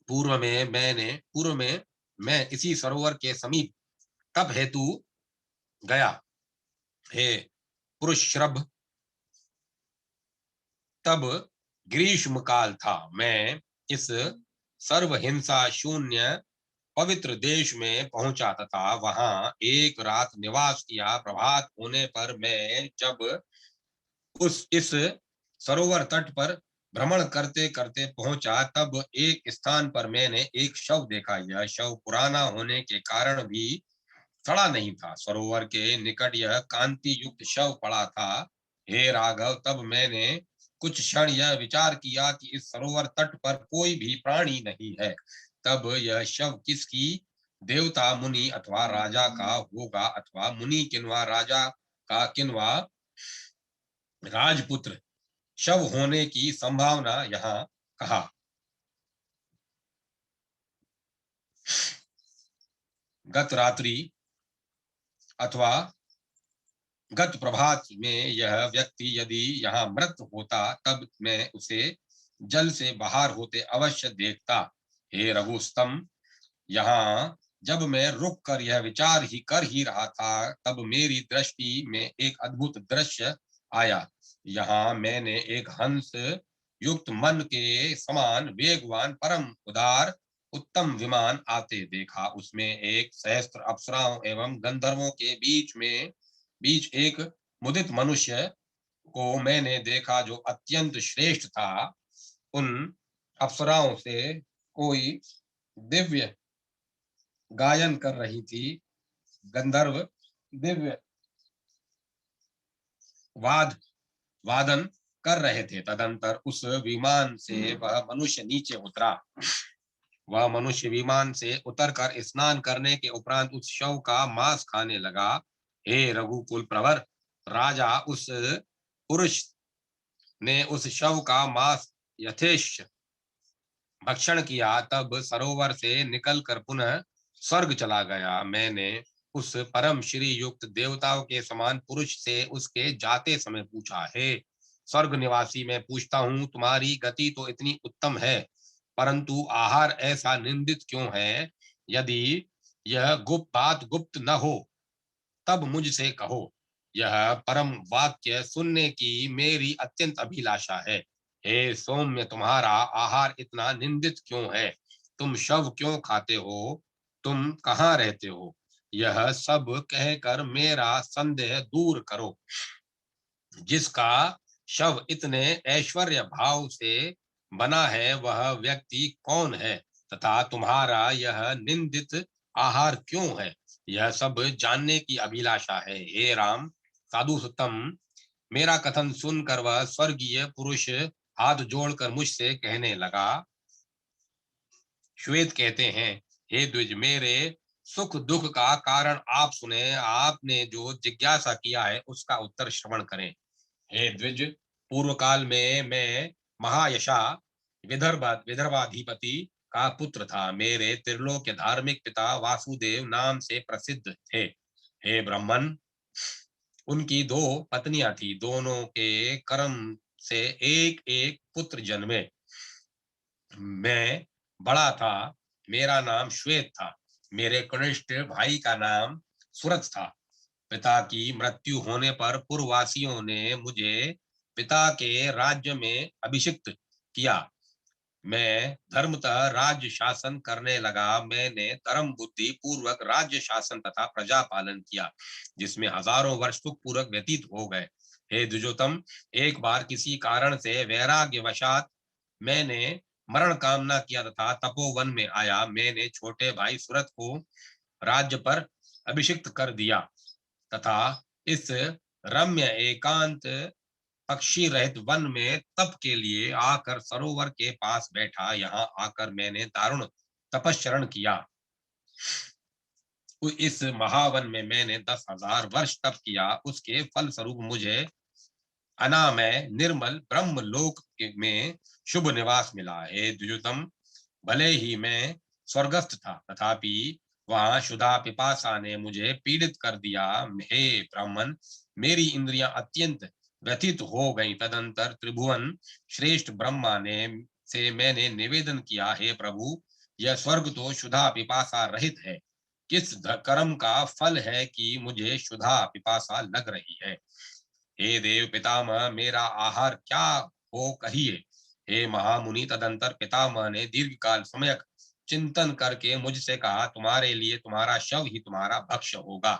पूर्व में मैं इसी सरोवर के समीप तप हेतु गया। हे पुरुष श्रभ, तब ग्रीष्म काल था। मैं इस सर्वहिंसा शून्य पवित्र देश में पहुंचा तथा वहां एक रात निवास किया। प्रभात होने पर मैं जब उस इस सरोवर तट पर भ्रमण करते करते पहुंचा तब एक स्थान पर मैंने एक शव देखा। यह शव पुराना होने के कारण भी सड़ा नहीं था। सरोवर के निकट यह कांति युक्त शव पड़ा था। हे राघव, तब मैंने कुछ क्षण यह विचार किया कि इस सरोवर तट पर कोई भी प्राणी नहीं है। तब यह शव किसकी, देवता, मुनि अथवा राजा का होगा, अथवा मुनि किन्वा राजा का किन्वा राजपुत्र शव होने की संभावना यहाँ कहा। गत रात्रि अथवा गत प्रभात में यह व्यक्ति यदि यहाँ मृत होता तब मैं उसे जल से बाहर होते अवश्य देखता। हे रघुस्तम, यहाँ जब मैं रुक कर यह विचार ही कर ही रहा था तब मेरी दृष्टि में एक अद्भुत दृश्य आया। यहाँ मैंने एक हंस युक्त मन के समान वेगवान परम उदार उत्तम विमान आते देखा। उसमें एक सहस्त्र अप्सराओं एवं गंधर्वों के बीच एक मुदित मनुष्य को मैंने देखा जो अत्यंत श्रेष्ठ था। उन अप्सराओं से कोई दिव्य गायन कर रही थी। गंधर्व दिव्य वादन कर रहे थे। तदंतर उस विमान से वह मनुष्य नीचे उतरा। वह मनुष्य विमान से उतरकर स्नान करने के उपरांत उस शव का मांस खाने लगा। हे रघुकुल प्रवर, राजा उस पुरुष ने उस शव का मांस यथेष्ट भक्षण किया, तब सरोवर से निकलकर पुनः स्वर्ग चला गया। मैंने उस परम श्री युक्त देवताओं के समान पुरुष से उसके जाते समय पूछा, हे स्वर्ग निवासी, मैं पूछता हूँ तुम्हारी गति तो इतनी उत्तम है, परंतु आहार ऐसा निंदित क्यों है? यदि यह गुप्त न हो तब मुझसे कहो। यह परम वाक्य सुनने की मेरी अत्यंत अभिलाषा है। हे सौम्य, तुम्हारा आहार इतना निंदित क्यों है? तुम शव क्यों खाते हो? तुम कहाँ रहते हो? यह सब कहकर मेरा संदेह दूर करो। जिसका शव इतने ऐश्वर्य भाव से बना है वह व्यक्ति कौन है, तथा तुम्हारा यह निंदित आहार क्यों है? यह सब जानने की अभिलाषा है। हे राम, साधु सुतम, मेरा कथन सुनकर वह स्वर्गीय पुरुष हाथ जोड़कर मुझसे कहने लगा। श्वेत कहते हैं, हे द्विज, मेरे सुख दुख का कारण आप सुने। आपने जो जिज्ञासा किया है उसका उत्तर श्रवण करें। हे द्विज, पूर्व काल में मैं महायशा विदर्भाधिपति का पुत्र था। मेरे त्रिलोक के धार्मिक पिता वासुदेव नाम से प्रसिद्ध थे। हे ब्राह्मण, उनकी दो पत्नियां थी। दोनों के कर्म से एक एक पुत्र जन्मे। मैं बड़ा था, मेरा नाम श्वेत था। मेरे कनिष्ठ भाई का नाम सूरज था। पिता की मृत्यु होने पर पूर्ववासियों ने मुझे पिता के राज्य में अभिषिक्त किया। मैं धर्मतः राज्य शासन करने लगा। मैंने धर्म बुद्धि पूर्वक राज्य शासन तथा प्रजा पालन किया, जिसमें हजारों वर्ष सुख पूर्वक व्यतीत हो गए। हे द्विजोतम, एक बार किसी कारण से वैराग्य वशात मैंने मरण कामना किया तथा तपोवन में आया। मैंने छोटे भाई सूरत को राज्य पर अभिषिक्त कर दिया तथा इस रम्य एकांत पक्षी रहित वन में तप के लिए आकर सरोवर के पास बैठा। यहाँ आकर मैंने दारुण तपस्चरण किया। इस महावन में मैंने 10,000 वर्ष तप किया। उसके फल स्वरूप मुझे अनामय निर्मल ब्रह्म लोक में शुभ निवास मिला। हे द्विजोतम, भले ही मैं स्वर्गस्थ था तथापि वहां क्षुधा पिपासा ने मुझे पीड़ित कर दिया। हे ब्राह्मण, मेरी इंद्रियां अत्यंत व्यथित हो गई। तदंतर त्रिभुवन श्रेष्ठ ब्रह्मा ने से मैंने निवेदन किया, हे प्रभु, यह स्वर्ग तो क्षुधा पिपासा रहित है। किस कर्म का फल है कि मुझे क्षुधा पिपासा लग रही है? हे देव पितामह, मेरा आहार क्या हो कहिए। हे महामुनि, तदंतर पितामह ने दीर्घकाल समय चिंतन करके मुझसे कहा, तुम्हारे लिए तुम्हारा शव ही तुम्हारा भक्ष्य होगा।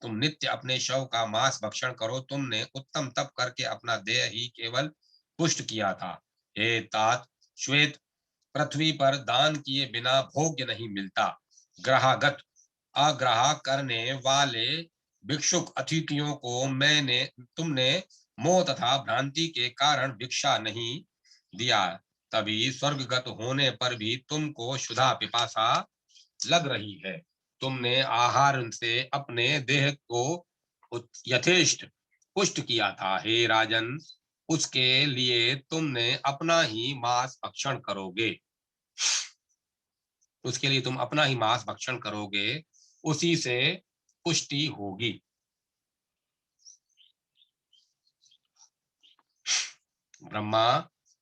तुम नित्य अपने शव का मांस भक्षण करो। तुमने उत्तम तप करके अपना देह ही केवल पुष्ट किया था। हे तात श्वेत, पृथ्वी पर दान किए बिना भोग्य नहीं मिलता। ग्रहागत आग्रह करने वाले भिक्षुक अतिथियों को तुमने मोह तथा भ्रांति के कारण भिक्षा नहीं दिया, तभी स्वर्गगत होने पर भी तुमको क्षुधा पिपासा लग रही है। तुमने आहार से अपने देह को यथेष्ट पुष्ट किया था, हे राजन, उसके लिए तुमने अपना ही मांस भक्षण करोगे। उसके लिए तुम अपना ही मांस भक्षण करोगे, उसी से पुष्टि होगी। ब्रह्मा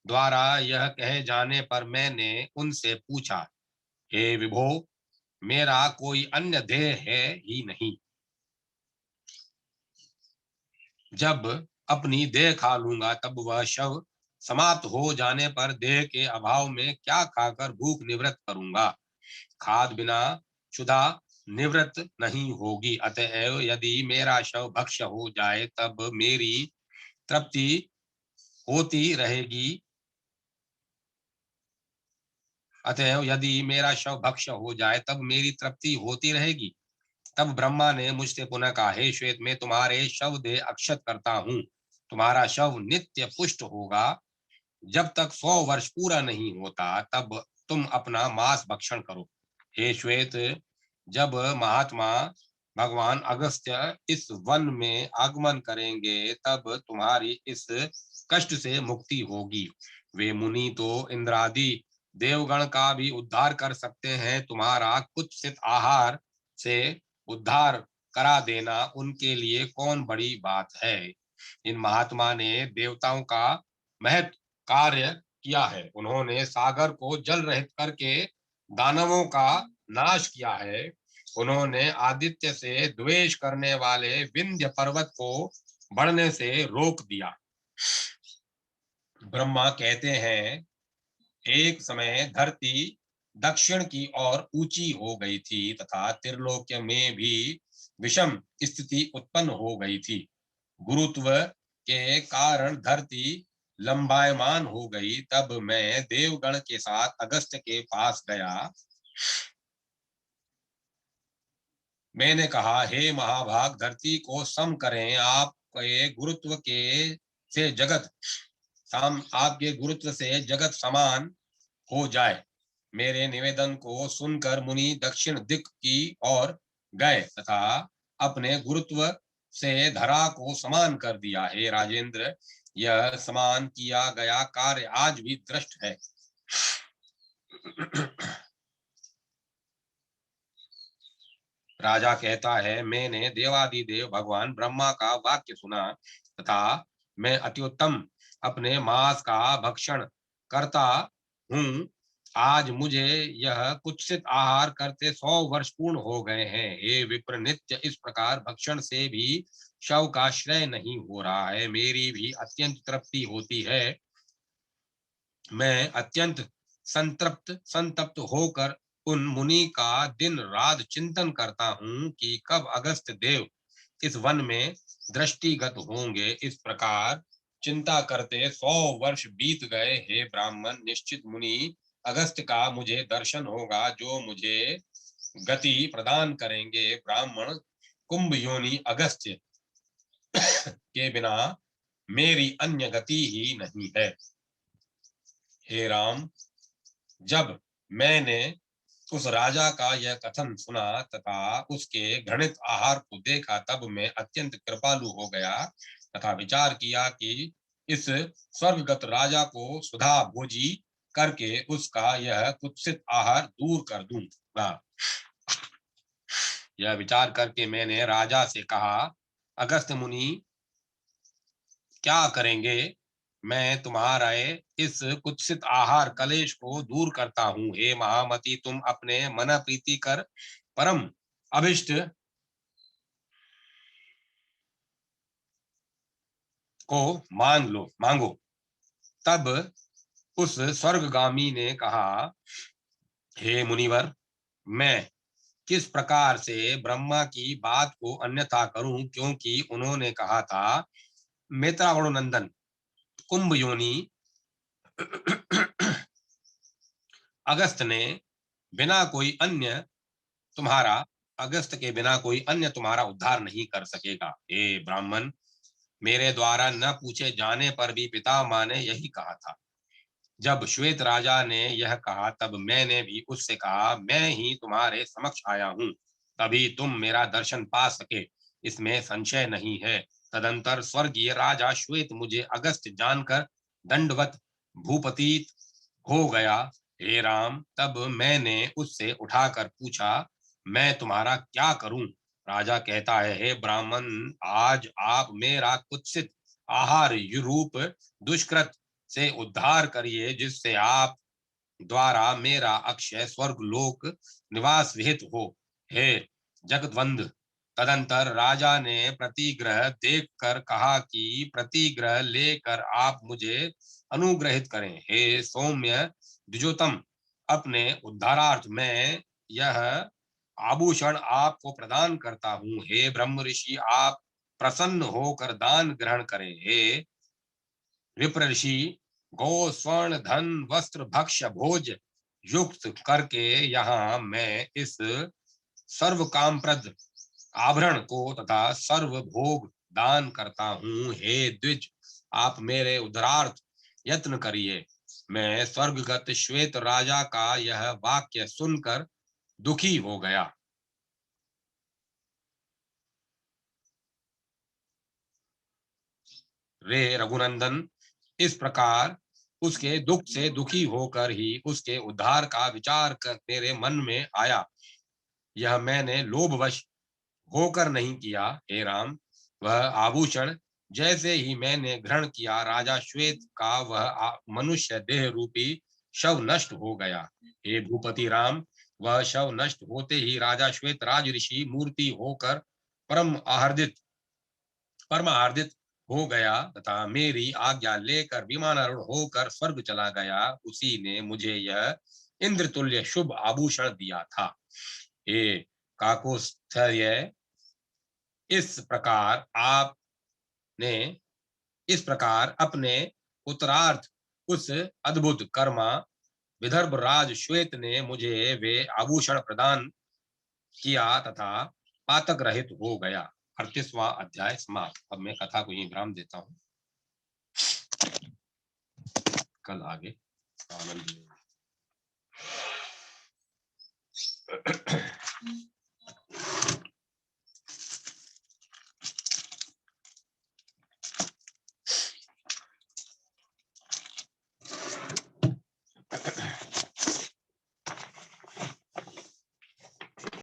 द्वारा यह कहे जाने पर मैंने उनसे पूछा, हे विभो, मेरा कोई अन्य देह है ही नहीं। जब अपनी देह खा लूंगा तब वह शव समाप्त हो जाने पर देह के अभाव में क्या खाकर भूख निवृत्त करूंगा। खाद बिना क्षुधा निवृत्त नहीं होगी। अतएव यदि मेरा शव भक्ष्य हो जाए तब मेरी तृप्ति होती रहेगी। अतएव यदि मेरा शव भक्ष्य हो जाए तब मेरी तृप्ति होती रहेगी। तब ब्रह्मा ने मुझसे पुनः कहा, हे श्वेत, मैं तुम्हारे शव देह अक्षत करता हूँ। तुम्हारा शव नित्य पुष्ट होगा। जब तक 100 वर्ष पूरा नहीं होता तब तुम अपना मांस भक्षण करो। हे श्वेत, जब महात्मा भगवान अगस्त्य इस वन में आगमन करेंगे तब तुम्हारी इस कष्ट से मुक्ति होगी। वे मुनि तो इंद्रादि देवगण का भी उद्धार कर सकते हैं, तुम्हारा कुत्सित आहार से उद्धार करा देना उनके लिए कौन बड़ी बात है। इन महात्मा ने देवताओं का महत् कार्य किया है। उन्होंने सागर को जल रहित करके दानवों का नाश किया है। उन्होंने आदित्य से द्वेष करने वाले विंध्य पर्वत को बढ़ने से रोक दिया। ब्रह्मा कहते हैं, एक समय धरती दक्षिण की ओर ऊंची हो गई थी तथा त्रिलोक्य में भी विषम स्थिति उत्पन्न हो गई थी। गुरुत्व के कारण धरती लंबायमान हो गई। तब मैं देवगण के साथ अगस्त्य के पास गया। मैंने कहा, हे महाभाग, धरती को सम करें। आपके गुरुत्व से जगत समान हो जाए। मेरे निवेदन को सुनकर मुनि दक्षिण दिक की ओर गए तथा अपने गुरुत्व से धरा को समान कर दिया। हे राजेंद्र, यह समान किया गया कार्य आज भी दृष्ट है। राजा कहता है, मैंने देवादिदेव भगवान ब्रह्मा का वाक्य सुना तथा मैं अत्युत्तम अपने मांस का भक्षण करता हूँ। आज मुझे यह कुत्सित आहार करते 100 वर्ष पूर्ण हो गए हैं। हे विप्र, नित्य इस प्रकार भक्षण से भी शव का श्रेय नहीं हो रहा है। मेरी भी अत्यंत तृप्ति होती है। मैं अत्यंत संतप्त होकर उन मुनि का दिन रात चिंतन करता हूँ कि कब अगस्त देव इस वन में दृष्टिगत होंगे। इस प्रकार चिंता करते 100 वर्ष बीत गए। हे ब्राह्मण, निश्चित मुनि अगस्त का मुझे दर्शन होगा, जो मुझे गति प्रदान करेंगे। ब्राह्मण, कुंभ योनि अगस्त्य के बिना मेरी अन्य गति ही नहीं है। हे राम, जब मैंने उस राजा का यह कथन सुना तथा उसके घृणित आहार को देखा तब मैं अत्यंत कृपालु हो गया तथा विचार किया कि इस स्वर्गगत राजा को सुधा भोजी करके उसका यह कुत्सित आहार दूर कर दूंगा। यह विचार करके मैंने राजा से कहा, अगस्त्य मुनि, क्या करेंगे? मैं तुम्हारे इस कुत्सित आहार कलेश को दूर करता हूँ। हे महामती, तुम अपने मन प्रीति कर परम अभिष्ट को मांगो। तब उस स्वर्गगामी ने कहा, हे मुनिवर, मैं किस प्रकार से ब्रह्मा की बात को अन्यथा करूं, क्योंकि उन्होंने कहा था, मेत्रावणु नंदन कुंभ योनि अगस्त ने बिना कोई अन्य तुम्हारा अगस्त के बिना कोई अन्य तुम्हारा उद्धार नहीं कर सकेगा। हे ब्राह्मण, मेरे द्वारा न पूछे जाने पर भी पितामह ने यही कहा था। जब श्वेत राजा ने यह कहा तब मैंने भी उससे कहा, मैं ही तुम्हारे समक्ष आया हूँ, तभी तुम मेरा दर्शन पा सके, इसमें संशय नहीं है। तदंतर स्वर्गीय राजा श्वेत मुझे अगस्त जानकर दंडवत भूपतित हो गया। हे राम, तब मैंने उससे उठाकर पूछा, मैं तुम्हारा क्या करूं? राजा कहता है, हे ब्राह्मण, आज आप मेरा कुत्सित आहार रूप दुष्कृत से उद्धार करिए, जिससे आप द्वारा मेरा अक्षय स्वर्ग लोक निवास विहित हो। हे जगद्वंद। तदंतर राजा ने प्रतिग्रह देखकर कहा कि प्रतिग्रह लेकर आप मुझे अनुग्रहित करें। हे सौम्य द्विजोतम, अपने उद्धारार्थ मैं यह आभूषण आपको प्रदान करता हूँ। हे ब्रह्म ऋषि, आप प्रसन्न होकर दान ग्रहण करें। हे विप्र ऋषि, गो स्वर्ण धन वस्त्र भक्ष्य भोज युक्त करके यहाँ मैं इस सर्व कामप्रद आभरण को तथा सर्व भोग दान करता हूँ। हे द्विज, आप मेरे उद्धारार्थ यत्न करिए। मैं स्वर्गगत श्वेत राजा का यह वाक्य सुनकर दुखी हो गया। रे रघुनंदन, इस प्रकार उसके दुख से दुखी होकर ही उसके उद्धार का विचार कर मेरे मन में आया। यह मैंने लोभवश होकर नहीं किया। हे राम, वह आभूषण जैसे ही मैंने ग्रहण किया, राजा श्वेत का वह मनुष्य देह रूपी शव नष्ट हो गया। हे भूपति राम, वह शव नष्ट होते ही राजा श्वेत राज ऋषि मूर्ति होकर परम आहार्दित परमार्थित हो गया तथा मेरी आज्ञा लेकर विमानारूढ़ होकर स्वर्ग चला गया। उसी ने मुझे यह इंद्र तुल्य शुभ आभूषण दिया था। हे काकोस्थ्य, इस प्रकार आपने इस प्रकार अपने उत्तरार्थ उस अद्भुत कर्मा विदर्भ राज श्वेत ने मुझे वे आभूषण प्रदान किया तथा पातक रहित हो गया। 38वां अध्याय समाप्त। अब मैं कथा को यहीं विराम देता हूँ। कल आगे आनंद